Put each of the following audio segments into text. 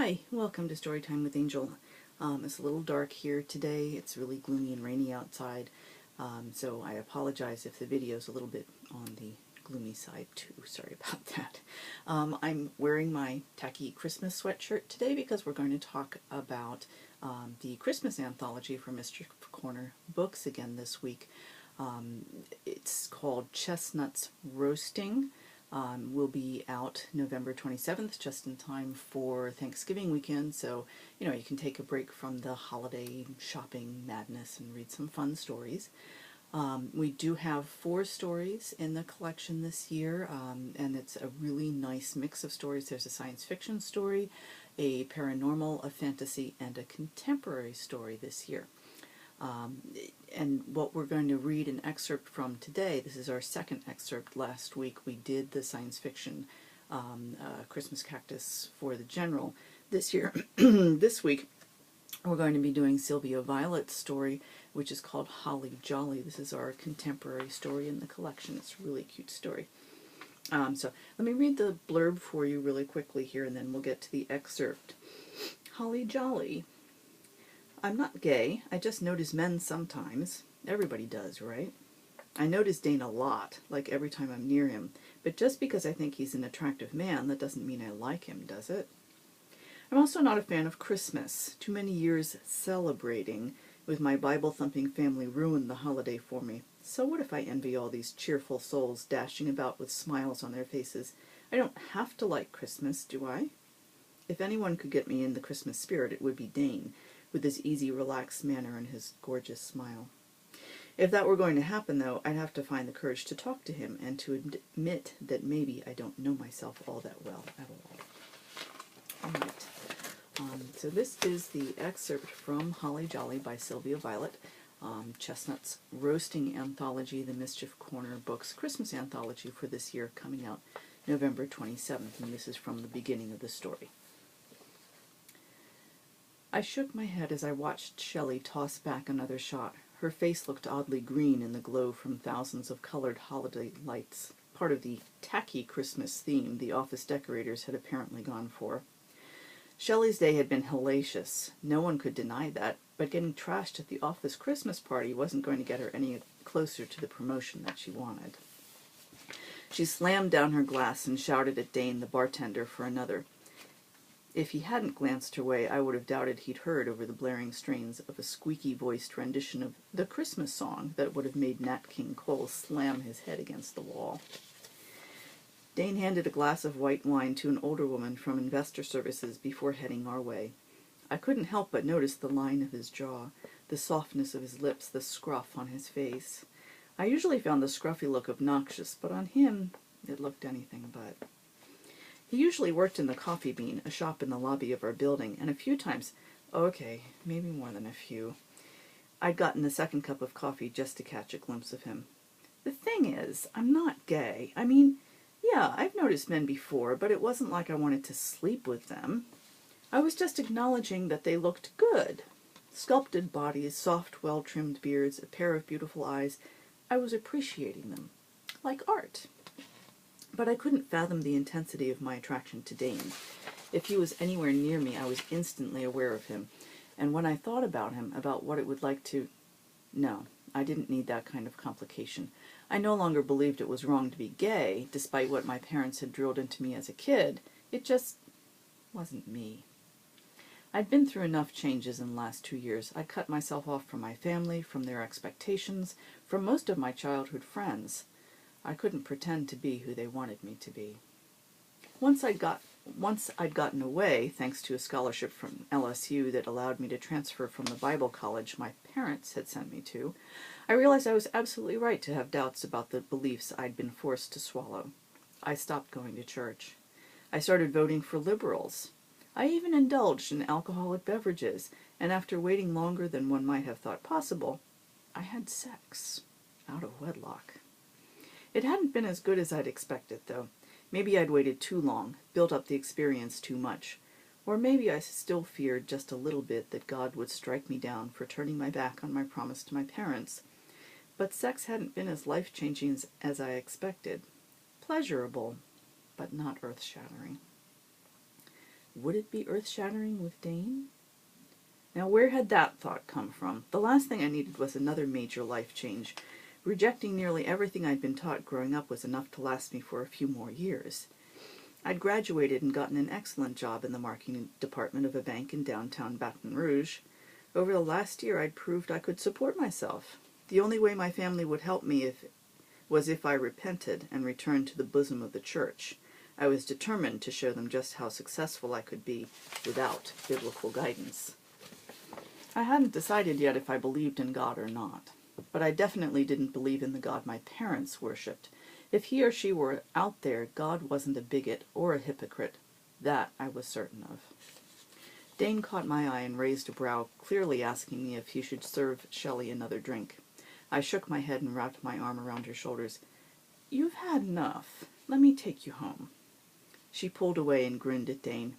Hi, welcome to Storytime with Angel. It's a little dark here today. It's really gloomy and rainy outside, so I apologize if the video is a little bit on the gloomy side too. Sorry about that. I'm wearing my tacky Christmas sweatshirt today because we're going to talk about the Christmas anthology from Mischief Corner Books again this week. It's called Chestnuts Roasting. Will be out November 27th, just in time for Thanksgiving weekend, so you can take a break from the holiday shopping madness and read some fun stories. We do have 4 stories in the collection this year, and it's a really nice mix of stories. There's a science fiction story, a paranormal, a fantasy, and a contemporary story this year. And what we're going to read an excerpt from today, this is our second excerpt. Last week we did the science fiction Christmas Cactus for the General. This year, this week, we're going to be doing Sylvia Violet's story, which is called Holly Jolly. This is our contemporary story in the collection. It's a really cute story. So let me read the blurb for you really quickly here, and then we'll get to the excerpt. Holly Jolly. I'm not gay, I just notice men sometimes. Everybody does, right? I notice Dane a lot, like every time I'm near him, but just because I think he's an attractive man, that doesn't mean I like him, does it? I'm also not a fan of Christmas. Too many years celebrating with my Bible-thumping family ruined the holiday for me. So what if I envy all these cheerful souls dashing about with smiles on their faces? I don't have to like Christmas, do I? If anyone could get me in the Christmas spirit, it would be Dane, with his easy, relaxed manner and his gorgeous smile. If that were going to happen, though, I'd have to find the courage to talk to him and to admit that maybe I don't know myself all that well at all. All right. So this is the excerpt from Holly Jolly by Sylvia Violet, Chestnuts Roasting Anthology, the Mischief Corner Books Christmas Anthology for this year, coming out November 27th, and this is from the beginning of the story. I shook my head as I watched Shelley toss back another shot. Her face looked oddly green in the glow from thousands of colored holiday lights, part of the tacky Christmas theme the office decorators had apparently gone for. Shelley's day had been hellacious. No one could deny that, but getting trashed at the office Christmas party wasn't going to get her any closer to the promotion that she wanted. She slammed down her glass and shouted at Dane, the bartender, for another. If he hadn't glanced her way, I would have doubted he'd heard over the blaring strains of a squeaky-voiced rendition of the Christmas song that would have made Nat King Cole slam his head against the wall. Dane handed a glass of white wine to an older woman from Investor Services before heading our way. I couldn't help but notice the line of his jaw, the softness of his lips, the scruff on his face. I usually found the scruffy look obnoxious, but on him it looked anything but. He usually worked in the Coffee Bean, a shop in the lobby of our building, and a few times, maybe more than a few, I'd gotten a second cup of coffee just to catch a glimpse of him. The thing is, I'm not gay. I mean, yeah, I've noticed men before, but it wasn't like I wanted to sleep with them. I was just acknowledging that they looked good. Sculpted bodies, soft, well-trimmed beards, a pair of beautiful eyes. I was appreciating them, like art. But I couldn't fathom the intensity of my attraction to Dane. If he was anywhere near me, I was instantly aware of him. And when I thought about him, about what it would like to... No, I didn't need that kind of complication. I no longer believed it was wrong to be gay, despite what my parents had drilled into me as a kid. It just wasn't me. I'd been through enough changes in the last 2 years. I'd cut myself off from my family, from their expectations, from most of my childhood friends. I couldn't pretend to be who they wanted me to be. Once I'd gotten away, thanks to a scholarship from LSU that allowed me to transfer from the Bible college my parents had sent me to, I realized I was absolutely right to have doubts about the beliefs I'd been forced to swallow. I stopped going to church. I started voting for liberals. I even indulged in alcoholic beverages, and after waiting longer than one might have thought possible, I had sex out of wedlock. It hadn't been as good as I'd expected, though. Maybe I'd waited too long, built up the experience too much. Or maybe I still feared just a little bit that God would strike me down for turning my back on my promise to my parents. But sex hadn't been as life-changing as I expected. Pleasurable, but not earth-shattering. Would it be earth-shattering with Dane? Now, where had that thought come from? The last thing I needed was another major life change. Rejecting nearly everything I'd been taught growing up was enough to last me for a few more years. I'd graduated and gotten an excellent job in the marketing department of a bank in downtown Baton Rouge. Over the last year, I'd proved I could support myself. The only way my family would help me was if I repented and returned to the bosom of the church. I was determined to show them just how successful I could be without biblical guidance. I hadn't decided yet if I believed in God or not, but I definitely didn't believe in the God my parents worshipped. If he or she were out there, God wasn't a bigot or a hypocrite. That I was certain of. Dane caught my eye and raised a brow, clearly asking me if he should serve Shelley another drink. I shook my head and wrapped my arm around her shoulders. You've had enough. Let me take you home. She pulled away and grinned at Dane.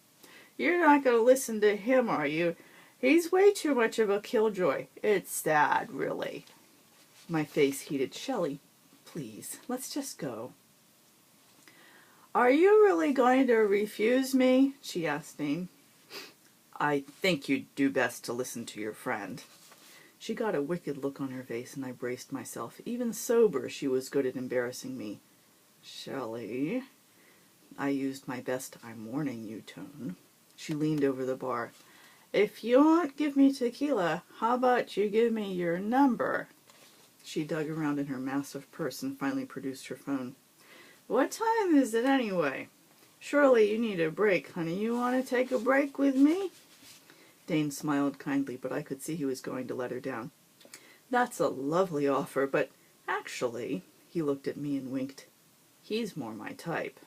You're not going to listen to him, are you? He's way too much of a killjoy. It's sad, really. My face heated. Shelley, please, let's just go. Are you really going to refuse me? She asked Dane. I think you'd do best to listen to your friend. She got a wicked look on her face, and I braced myself. Even sober, she was good at embarrassing me. Shelley, I used my best I'm warning you tone. She leaned over the bar. If you won't give me tequila, how about you give me your number? She dug around in her massive purse and finally produced her phone. What time is it anyway? Surely you need a break, honey. You want to take a break with me? Dane smiled kindly, but I could see he was going to let her down. That's a lovely offer, but actually, he looked at me and winked. He's more my type.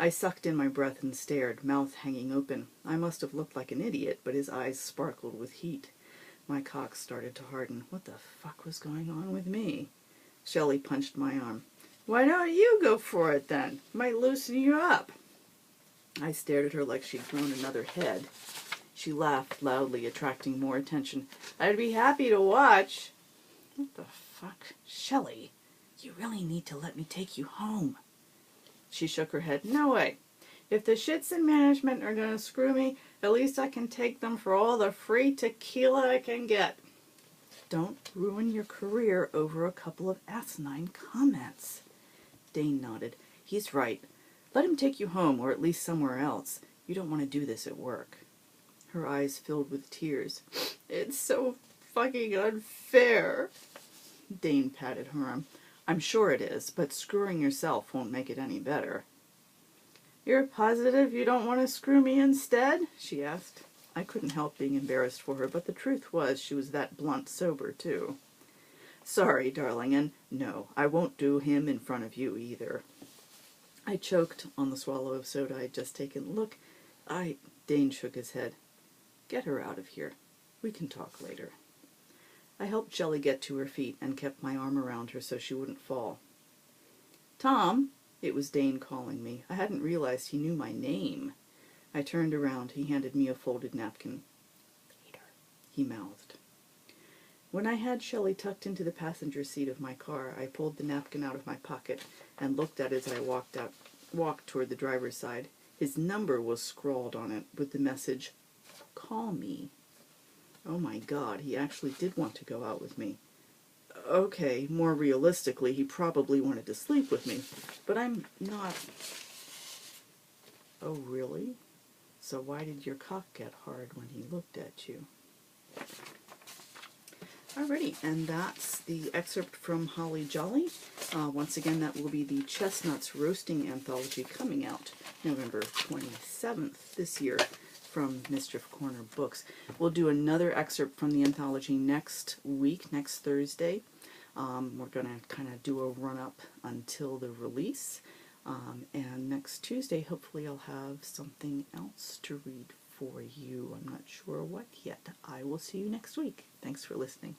I sucked in my breath and stared, mouth hanging open. I must have looked like an idiot, but his eyes sparkled with heat. My cock started to harden. What the fuck was going on with me? Shelley punched my arm. Why don't you go for it then? Might loosen you up. I stared at her like she'd grown another head. She laughed loudly, attracting more attention. I'd be happy to watch. What the fuck? Shelley, you really need to let me take you home. She shook her head. No way. If the shits in management are going to screw me, at least I can take them for all the free tequila I can get. Don't ruin your career over a couple of asinine comments. Dane nodded. He's right. Let him take you home, or at least somewhere else. You don't want to do this at work. Her eyes filled with tears. It's so fucking unfair. Dane patted her arm. I'm sure it is, but screwing yourself won't make it any better. You're positive you don't want to screw me instead? She asked. I couldn't help being embarrassed for her, but the truth was she was that blunt sober, too. Sorry, darling, and no, I won't do him in front of you either. I choked on the swallow of soda I'd just taken. Look, Dane shook his head. Get her out of here. We can talk later. I helped Shelley get to her feet and kept my arm around her so she wouldn't fall. Tom, it was Dane calling me. I hadn't realized he knew my name. I turned around. He handed me a folded napkin. Later, he mouthed. When I had Shelley tucked into the passenger seat of my car, I pulled the napkin out of my pocket and looked at it as I walked toward the driver's side. His number was scrawled on it with the message, "Call me." Oh my God, he actually did want to go out with me. Okay, more realistically, he probably wanted to sleep with me, but I'm not... Oh, really? So why did your cock get hard when he looked at you? Alrighty, and that's the excerpt from Holly Jolly. Once again, that will be the Chestnuts Roasting Anthology coming out November 27th this year from Mischief Corner Books. We'll do another excerpt from the anthology next week, next Thursday. We're going to kind of do a run-up until the release. And next Tuesday, hopefully I'll have something else to read for you. I'm not sure what yet. I will see you next week. Thanks for listening.